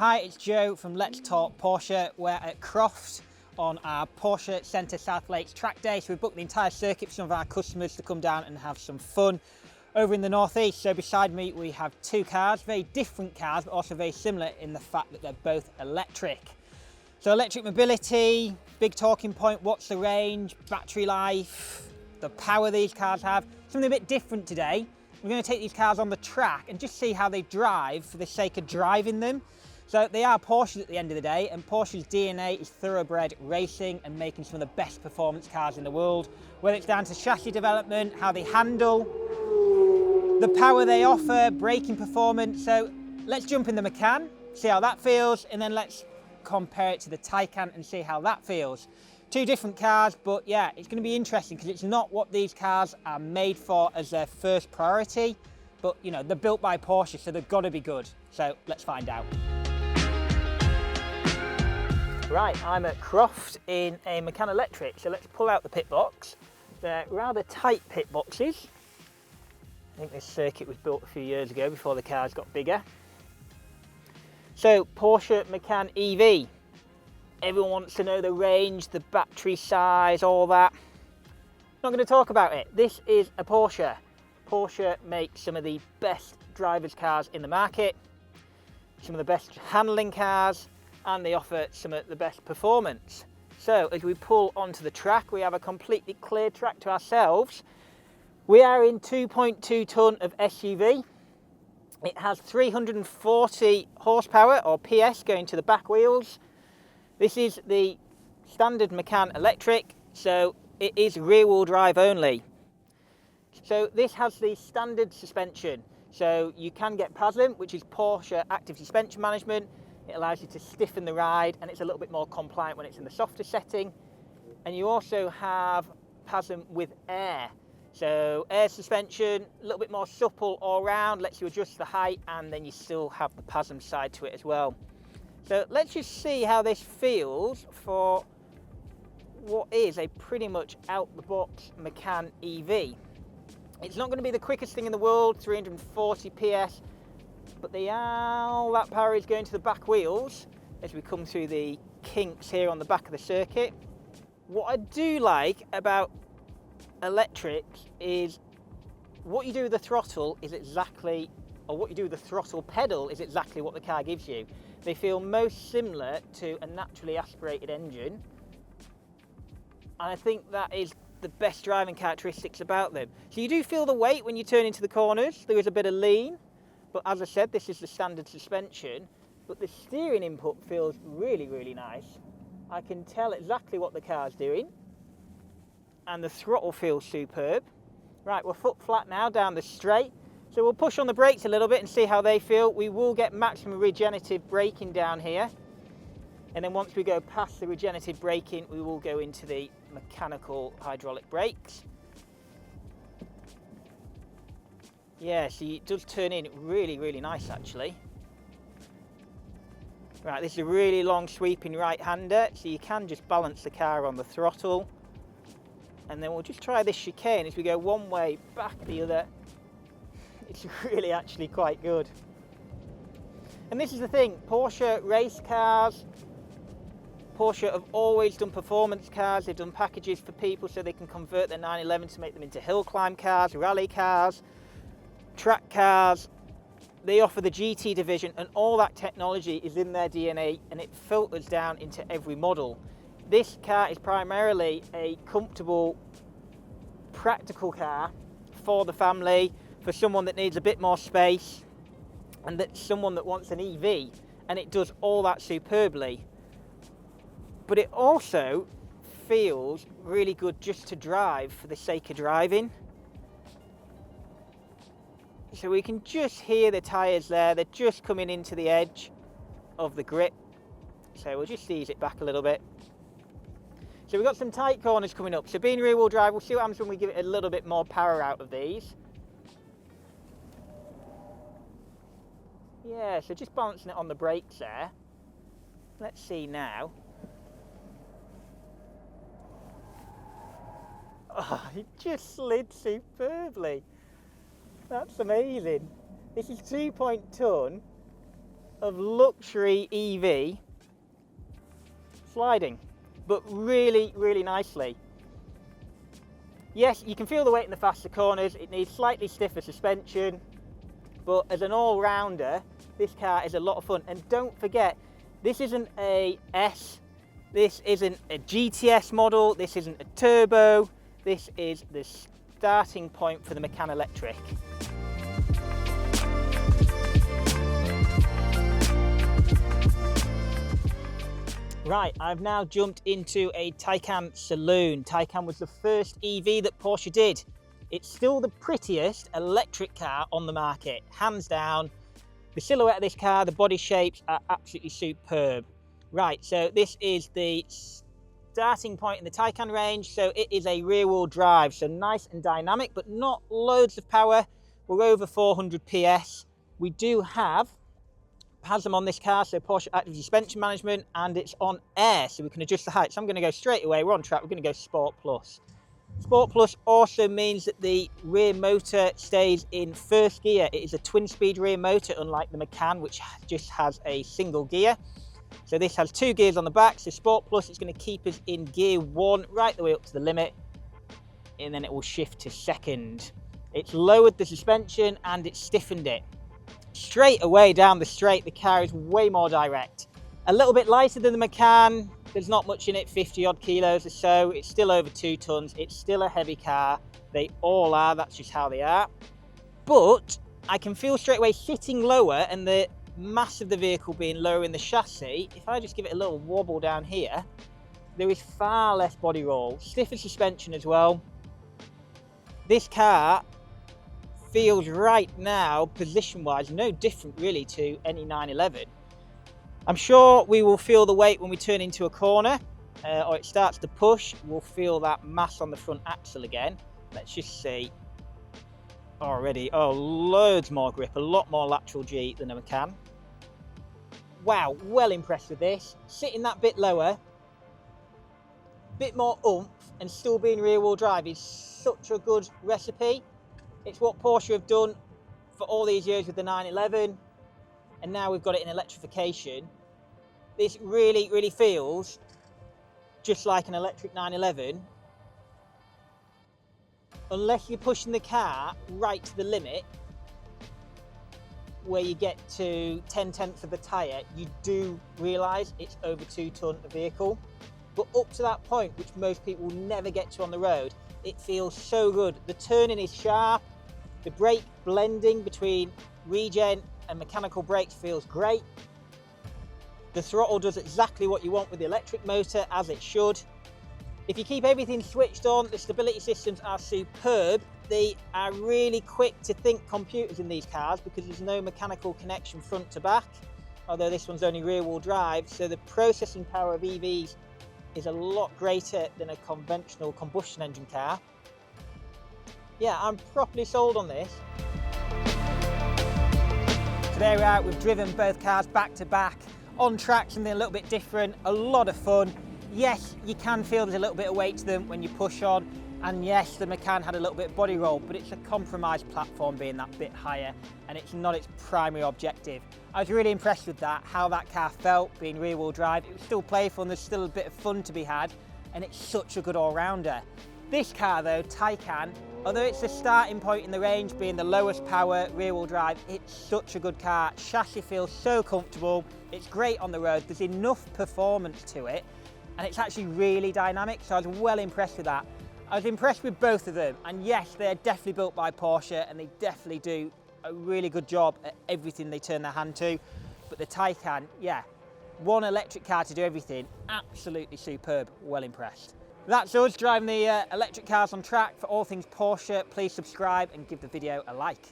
Hi, it's Joe from Let's Talk Porsche. We're at Croft on our Porsche Centre South Lakes track day. So we booked the entire circuit for some of our customers to come down and have some fun over in the northeast. So beside me we have two cars, very different cars, but also very similar in the fact that they're both electric. So electric mobility, big talking point, what's the range, battery life, the power these cars have. Something a bit different today. We're going to take these cars on the track and just see how they drive for the sake of driving them. So they are Porsches at the end of the day, and Porsche's DNA is thoroughbred racing and making some of the best performance cars in the world. Whether it's down to chassis development, how they handle, the power they offer, braking performance. So let's jump in the Macan, see how that feels, and then let's compare it to the Taycan and see how that feels. Two different cars, but yeah, it's going to be interesting because it's not what these cars are made for as their first priority, but you know, they're built by Porsche, so they've got to be good. So let's find out. Right, I'm at Croft in a Macan Electric, so let's pull out the pit box. They're rather tight pit boxes. I think this circuit was built a few years ago before the cars got bigger. So, Porsche Macan EV. Everyone wants to know the range, the battery size, all that. Not going to talk about it. This is a Porsche. Porsche makes some of the best drivers' cars in the market, some of the best handling cars, and they offer some of the best performance. So as we pull onto the track, we have a completely clear track to ourselves. We are in 2.2 tonne of SUV. It has 340 horsepower or PS going to the back wheels. This is the standard Macan Electric, so it is rear wheel drive only. So this has the standard suspension. So you can get PASM, which is Porsche Active Suspension Management. It allows you to stiffen the ride, and it's a little bit more compliant when it's in the softer setting. And you also have PASM with air. So air suspension, a little bit more supple all round, lets you adjust the height, and then you still have the PASM side to it as well. So let's just see how this feels for what is a pretty much out-the-box Macan EV. It's not going to be the quickest thing in the world, 340 PS, but all that power is going to the back wheels as we come through the kinks here on the back of the circuit. What I do like about electrics is what you do with the throttle is exactly, or what you do with the throttle pedal is exactly what the car gives you. They feel most similar to a naturally aspirated engine, and I think that is the best driving characteristics about them. So you do feel the weight when you turn into the corners. There is a bit of lean. But as I said, this is the standard suspension, but the steering input feels really, really nice. I can tell exactly what the car's doing, and the throttle feels superb. Right, we're foot flat now down the straight, so we'll push on the brakes a little bit and see how they feel. We will get maximum regenerative braking down here, and then once we go past the regenerative braking, we will go into the mechanical hydraulic brakes. Yeah, so it does turn in really, really nice actually. Right, this is a really long sweeping right-hander, so you can just balance the car on the throttle. And then we'll just try this chicane as we go one way, back the other. It's really actually quite good. And this is the thing, Porsche race cars, Porsche have always done performance cars. They've done packages for people so they can convert their 911 to make them into hill climb cars, rally cars, track cars. They offer the GT division, and all that technology is in their DNA, and it filters down into every model. This car is primarily a comfortable, practical car for the family, for someone that needs a bit more space, and that's someone that wants an EV, and it does all that superbly. But it also feels really good just to drive for the sake of driving. So we can just hear the tyres there, they're just coming into the edge of the grip. So we'll just ease it back a little bit. So we've got some tight corners coming up. So being rear wheel drive, we'll see what happens when we give it a little bit more power out of these. Yeah, so just balancing it on the brakes there. Let's see now. Oh, it just slid superbly. That's amazing. This is 2.2 tonne of luxury EV sliding, but really, really nicely. Yes, you can feel the weight in the faster corners. It needs slightly stiffer suspension, but as an all-rounder, this car is a lot of fun. And don't forget, this isn't a S, this isn't a GTS model, this isn't a turbo, this is the starting point for the Macan Electric. Right, I've now jumped into a Taycan saloon. Taycan was the first EV that Porsche did. It's still the prettiest electric car on the market, hands down. The silhouette of this car, the body shapes are absolutely superb. Right, so this is the starting point in the Taycan range. So it is a rear wheel drive, so nice and dynamic, but not loads of power. We're over 400 PS. We do have PASM on this car, so Porsche Active Suspension Management, and it's on air, so we can adjust the height. So I'm going to go straight away, we're on track, we're going to go Sport Plus. Sport Plus also means that the rear motor stays in first gear. It is a twin-speed rear motor, unlike the Macan, which just has a single gear. So this has 2 gears on the back, so Sport Plus is going to keep us in gear 1 right the way up to the limit, and then it will shift to second. It's lowered the suspension and it's stiffened it. Straight away down the straight, the car is way more direct. A little bit lighter than the Macan, there's not much in it, 50 odd kilos or so. It's still over 2 tons, it's still a heavy car. They all are, that's just how they are. But I can feel straight away sitting lower and the mass of the vehicle being lower in the chassis. If I just give it a little wobble down here, there is far less body roll, stiffer suspension as well. This car feels right now, position-wise, no different really to any 911. I'm sure we will feel the weight when we turn into a corner or it starts to push. We'll feel that mass on the front axle again. Let's just see. Already, oh, loads more grip, a lot more lateral G than a Macan. Wow, well impressed with this. Sitting that bit lower, bit more oomph, and still being rear-wheel drive is such a good recipe. It's what Porsche have done for all these years with the 911, and now we've got it in electrification. This really, really feels just like an electric 911, unless you're pushing the car right to the limit, where you get to 10/10 of the tyre, you do realise it's over 2 ton a vehicle. But up to that point, which most people will never get to on the road, it feels so good. The turning is sharp, the brake blending between regen and mechanical brakes feels great. The throttle does exactly what you want with the electric motor, as it should. If you keep everything switched on, the stability systems are superb. They are really quick to think computers in these cars because there's no mechanical connection front to back, although this one's only rear wheel drive, so the processing power of EVs is a lot greater than a conventional combustion engine car. Yeah, I'm properly sold on this. Today we're out, we've driven both cars back to back, on track, something a little bit different, a lot of fun. Yes, you can feel there's a little bit of weight to them when you push on, and yes, the Macan had a little bit of body roll, but it's a compromised platform being that bit higher, and it's not its primary objective. I was really impressed with that, how that car felt being rear wheel drive. It was still playful and there's still a bit of fun to be had, and it's such a good all-rounder. This car though, Taycan, although it's the starting point in the range being the lowest power rear wheel drive, it's such a good car. Chassis feels so comfortable, it's great on the road, there's enough performance to it, and it's actually really dynamic, so I was well impressed with that. I was impressed with both of them, and yes, they're definitely built by Porsche and they definitely do a really good job at everything they turn their hand to. But the Taycan, yeah, one electric car to do everything, absolutely superb, well impressed. That's us driving the electric cars on track. For all things Porsche, please subscribe and give the video a like.